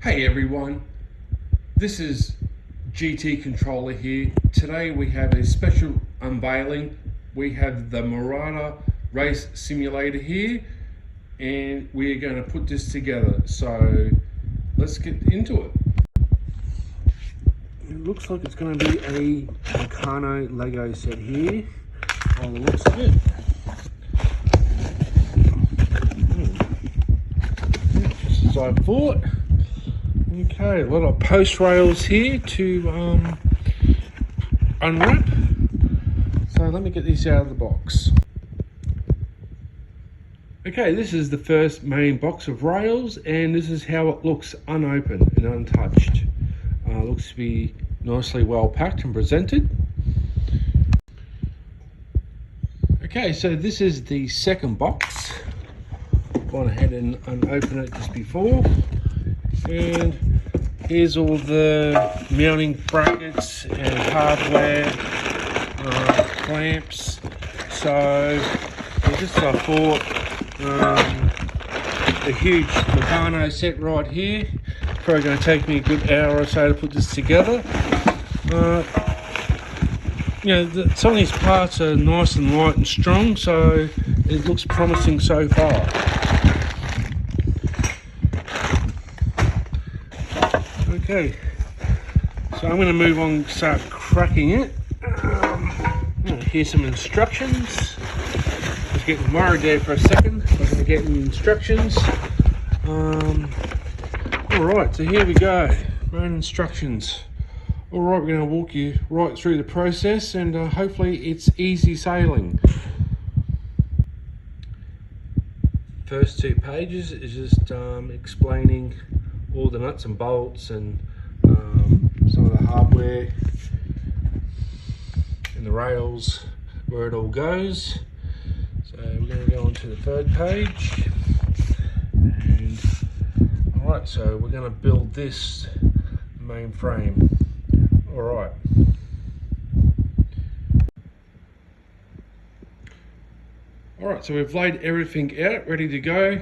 Hey everyone, this is GT Controller here. Today we have a special unveiling. We have the Murata Race Simulator here and we are going to put this together. So let's get into it. It looks like it's going to be a Meccano Lego set here on the looks of it. Just as I thought. Okay, a lot of post rails here to unwrap. So let me get these out of the box. Okay, this is the first main box of rails, and this is how it looks unopened and untouched. Looks to be nicely well packed and presented. Okay, so this is the second box. Gone ahead and unopened it just before. And here's all the mounting brackets and hardware, clamps. So just as I thought, a huge Meccano set right here. Probably going to take me a good hour or so to put this together. Some of these parts are nice and light and strong, so it looks promising so far. Okay, so I'm going to move on and start cracking it. Here's some instructions. I was getting worried there for a second. I'm going to get the instructions. Alright, so here we go. Main instructions. Alright, we're going to walk you right through the process and hopefully it's easy sailing. First 2 pages is just explaining all the nuts and bolts and some of the hardware and the rails, where it all goes. So we're going to go on to the 3rd page. And alright, so we're going to build this main frame. Alright. Alright, so we've laid everything out, ready to go.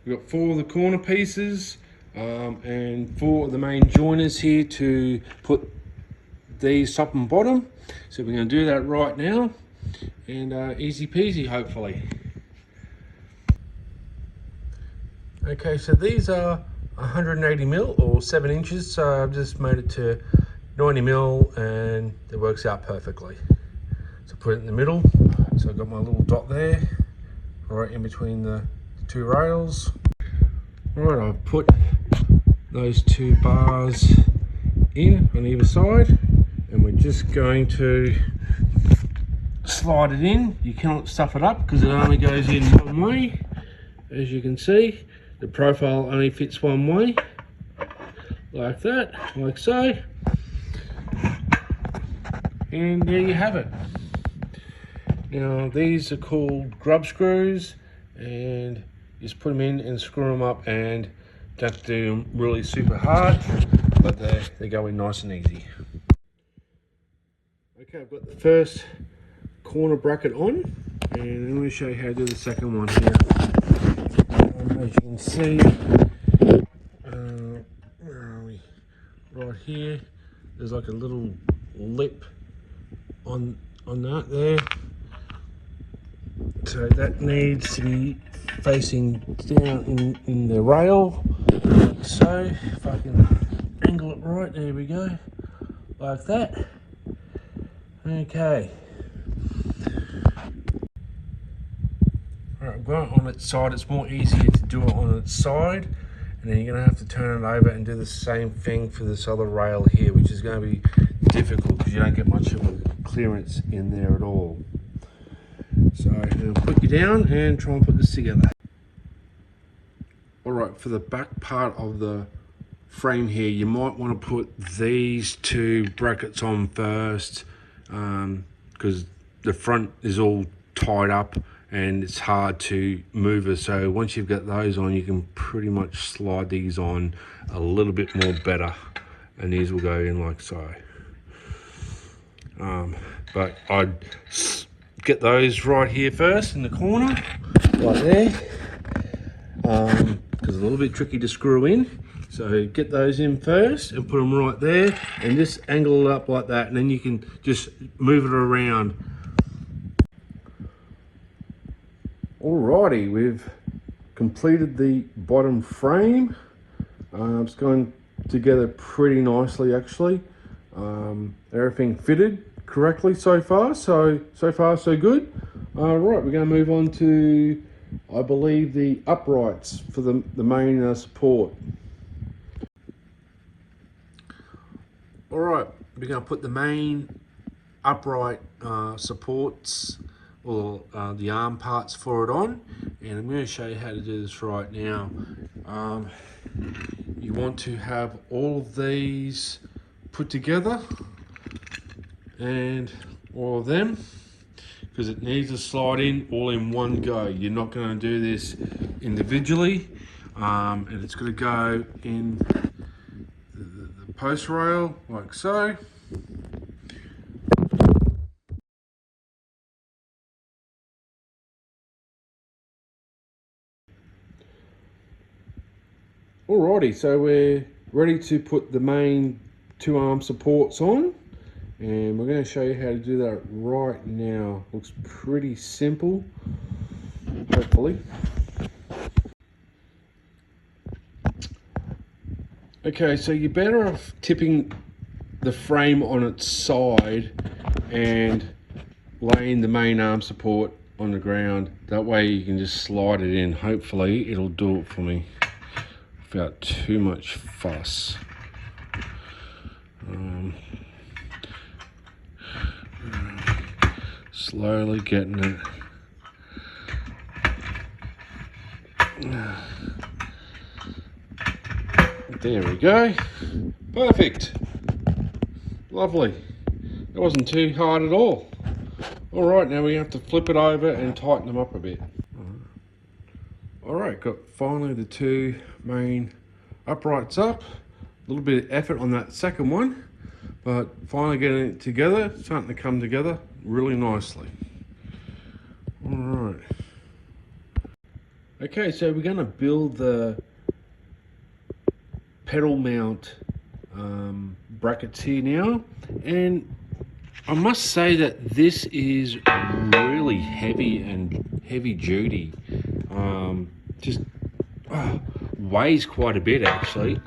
We've got 4 of the corner pieces. And 4 of the main joiners here to put these top and bottom. So we're going to do that right now, and easy peasy hopefully. Okay, so these are 180mm or 7 inches, so I've just made it to 90mm and it works out perfectly. So put it in the middle, so I've got my little dot there, right in between the 2 rails. Right, I've put those 2 bars in on either side, and we're just going to slide it in. You cannot stuff it up because it only goes in one way. As you can see, the profile only fits one way, like that, like so. And there you have it. Now these are called grub screws, and you just put them in and screw them up, and don't have to do them really super hard, but they go in nice and easy. Okay, I've got the first corner bracket on, and let me show you how to do the second one here. As you can see, where are we? Right here, there's like a little lip on that there. So that needs to be facing down in the rail, like so. If I can angle it right, there we go, like that. Okay. Alright, going on its side, it's more easier to do it on its side, and then you're going to have to turn it over and do the same thing for this other rail here, which is going to be difficult because you don't get much of a clearance in there at all. So I'm going to put you down and try and put this together. Alright, for the back part of the frame here, you might want to put these 2 brackets on first, because the front is all tied up and it's hard to move it. So once you've got those on, you can pretty much slide these on a little bit more better, and these will go in like so. But I'd get those right here first in the corner, like there, because it's a little bit tricky to screw in. So get those in first and put them right there, and just angle it up like that, and then you can just move it around. Alrighty, we've completed the bottom frame. It's going together pretty nicely actually. Everything fitted correctly so far, so far so good. Right, we're going to move on to, I believe, the uprights for the main support. Alright, we're going to put the main upright supports, or the arm parts for it on, and I'm going to show you how to do this right now. You want to have all of these put together, and all of them, because it needs to slide in all in one go. You're not going to do this individually, and it's going to go in the post rail like so. Alrighty, so we're ready to put the main two arm supports on, and we're going to show you how to do that right now. Looks pretty simple, hopefully. Okay, so you're better off tipping the frame on its side and laying the main arm support on the ground. That way you can just slide it in. Hopefully it'll do it for me without too much fuss. Slowly getting it. There we go. Perfect. Lovely. It wasn't too hard at all. Alright, now we have to flip it over and tighten them up a bit. Alright, got finally the two main uprights up. A little bit of effort on that second one, but finally getting it together. It's starting to come together really nicely. Alright. Okay, so we're going to build the pedal mount brackets here now, and I must say that this is really heavy and heavy duty. Just weighs quite a bit actually.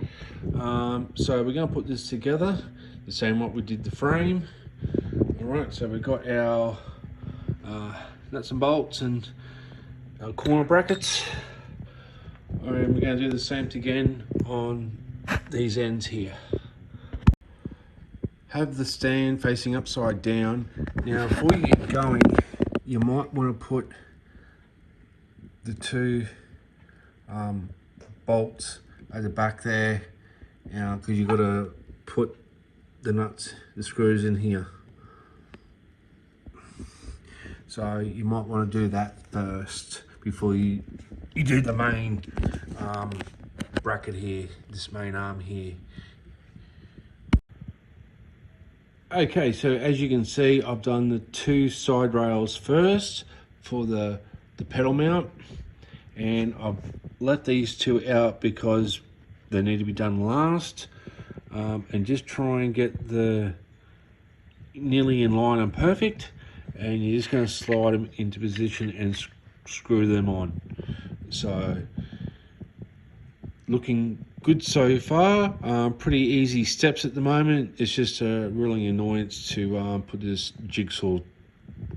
So we're going to put this together the same what we did the frame. Alright, so we've got our nuts and bolts and our corner brackets, and we're going to do the same again on these ends here. Have the stand facing upside down. Now before you get going, you might want to put the two bolts at the back there, because you've got to put the nuts, the screws in here. So you might want to do that first before you do the main bracket here, this main arm here. Okay, so as you can see, I've done the two side rails first for the pedal mount, and I've let these two out because they need to be done last, and just try and get the nearly in line and perfect, and you're just going to slide them into position and screw them on. So looking good so far. Pretty easy steps at the moment. It's just a really annoyance to put this jigsaw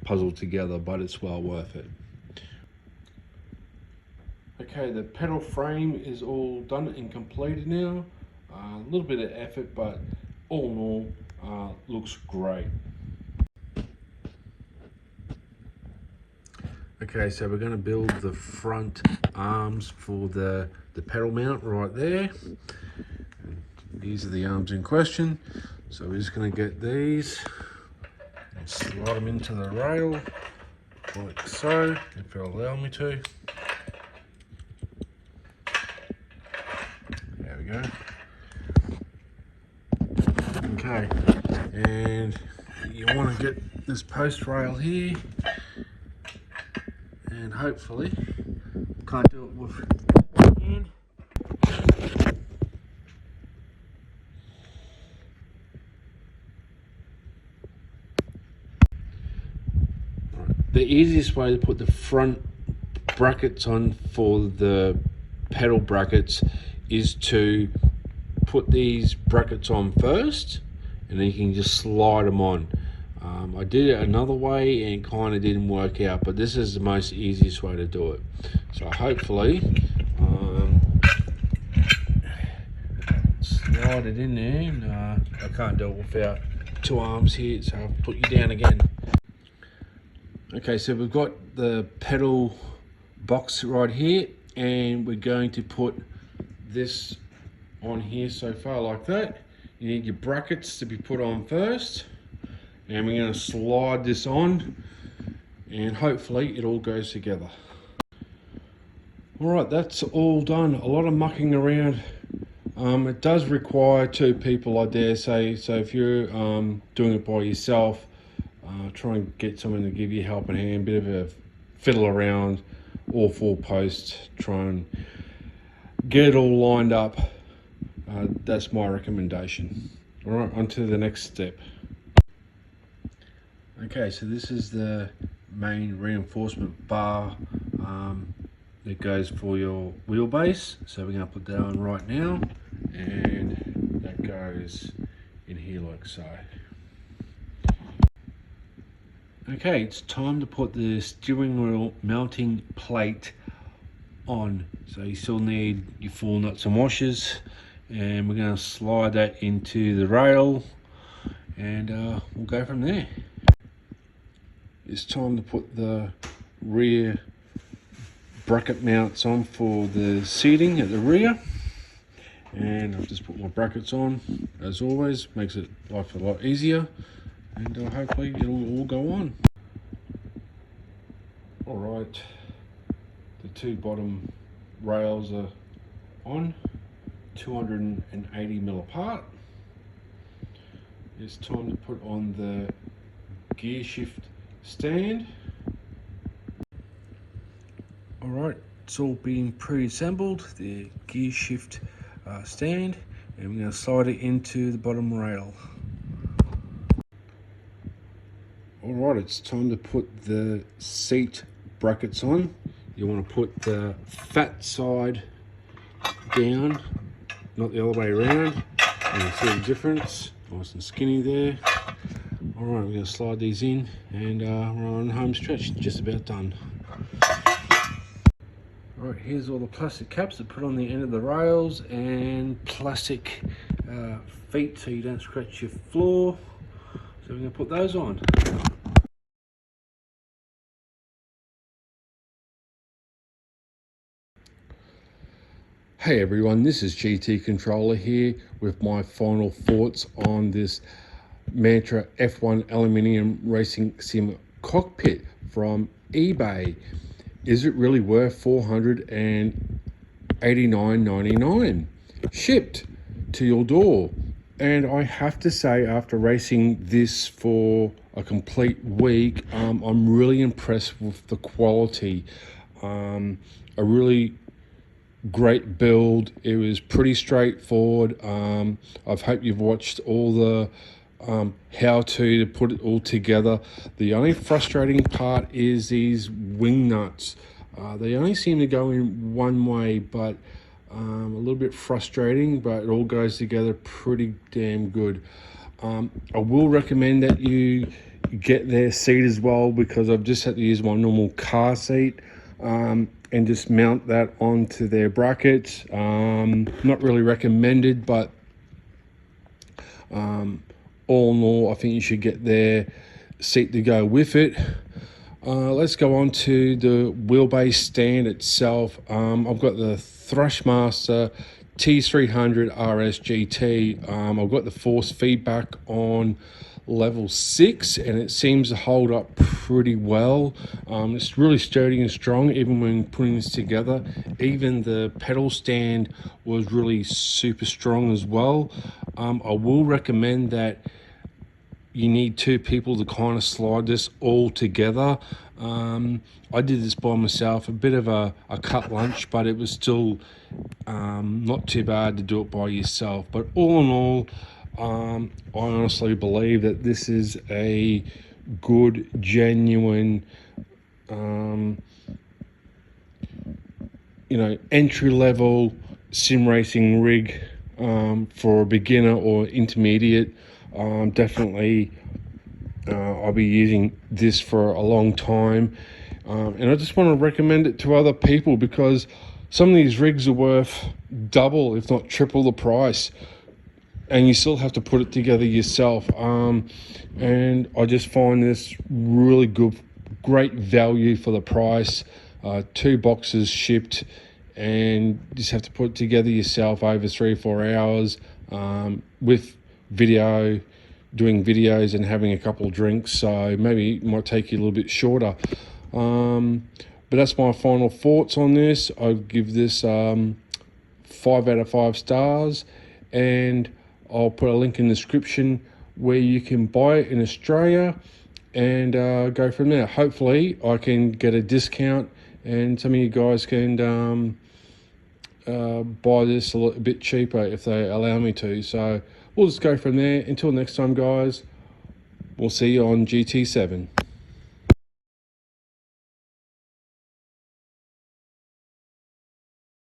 puzzle together, but it's well worth it. Okay, the pedal frame is all done and completed now. A little bit of effort, but all in all, looks great. Okay, so we're going to build the front arms for the pedal mount right there. These are the arms in question. So we're just going to get these and slide them into the rail like so, if it'll allow me to. There we go. Okay, and you want to get this post rail here, and hopefully, can't do it with one hand. the easiest way to put the front brackets on for the pedal brackets is to put these brackets on first, and then you can just slide them on. I did it another way and it kind of didn't work out, but this is the most easiest way to do it. So hopefully slide it in there. No, I can't do it without two arms here, so I'll put you down again. Okay, so we've got the pedal box right here, and we're going to put this on here so far like that. You need your brackets to be put on first, and we're going to slide this on, and hopefully it all goes together. Alright, that's all done. A lot of mucking around. It does require two people, I dare say, so if you're doing it by yourself, try and get someone to give you a helping hand, bit of a fiddle around all four posts, try and get it all lined up. That's my recommendation. Alright, on to the next step. Okay, so this is the main reinforcement bar that goes for your wheelbase. So we're going to put that on right now, and that goes in here like so. Okay, it's time to put the steering wheel mounting plate on. So you still need your 4 nuts and washers, and we're going to slide that into the rail, and we'll go from there. It's time to put the rear bracket mounts on for the seating at the rear, and I'll just put my brackets on as always. Makes it life a lot easier, and hopefully it'll all go on. Alright, the two bottom rails are on, 280mm apart. It's time to put on the gear shift stand. Alright, it's all been pre-assembled, the gear shift stand, and we're going to slide it into the bottom rail. Alright, it's time to put the seat brackets on. You want to put the fat side down, not the other way around. You can see the difference, nice and skinny there. Alright, we're going to slide these in, and we're on home stretch, just about done. Alright, here's all the plastic caps that put on the end of the rails, and plastic feet so you don't scratch your floor. So we're going to put those on. Hey everyone, this is GT Controller here with my final thoughts on this Mantra F1 Aluminium Racing Sim Cockpit from eBay. Is it really worth $489.99 shipped to your door? And I have to say, after racing this for a complete week, I'm really impressed with the quality. A really great build. It was pretty straightforward. I hope you've watched all the how to put it all together. The only frustrating part is these wing nuts. They only seem to go in one way, but a little bit frustrating, but it all goes together pretty damn good. I will recommend that you get their seat as well, because I've just had to use my normal car seat and just mount that onto their brackets. Not really recommended, but all in all, I think you should get their seat to go with it. Let's go on to the wheelbase stand itself. I've got the Thrustmaster T300 RS GT. I've got the force feedback on level 6, and it seems to hold up pretty well. It's really sturdy and strong even when putting this together. Even the pedal stand was really super strong as well. I will recommend that you need two people to kind of slide this all together. I did this by myself, a bit of a cut lunch, but it was still not too bad to do it by yourself. But all in all, I honestly believe that this is a good, genuine you know, entry level sim racing rig for a beginner or intermediate. Definitely I'll be using this for a long time, and I just want to recommend it to other people because some of these rigs are worth double, if not triple the price, and you still have to put it together yourself. And I just find this really good, great value for the price. 2 boxes shipped, and you just have to put it together yourself over 3 or 4 hours with video, doing videos and having a couple of drinks. So maybe it might take you a little bit shorter. But that's my final thoughts on this. I give this 5 out of 5 stars, and I'll put a link in the description where you can buy it in Australia and go from there. Hopefully I can get a discount and some of you guys can buy this a little bit cheaper if they allow me to. So we'll just go from there. Until next time, guys, we'll see you on GT7.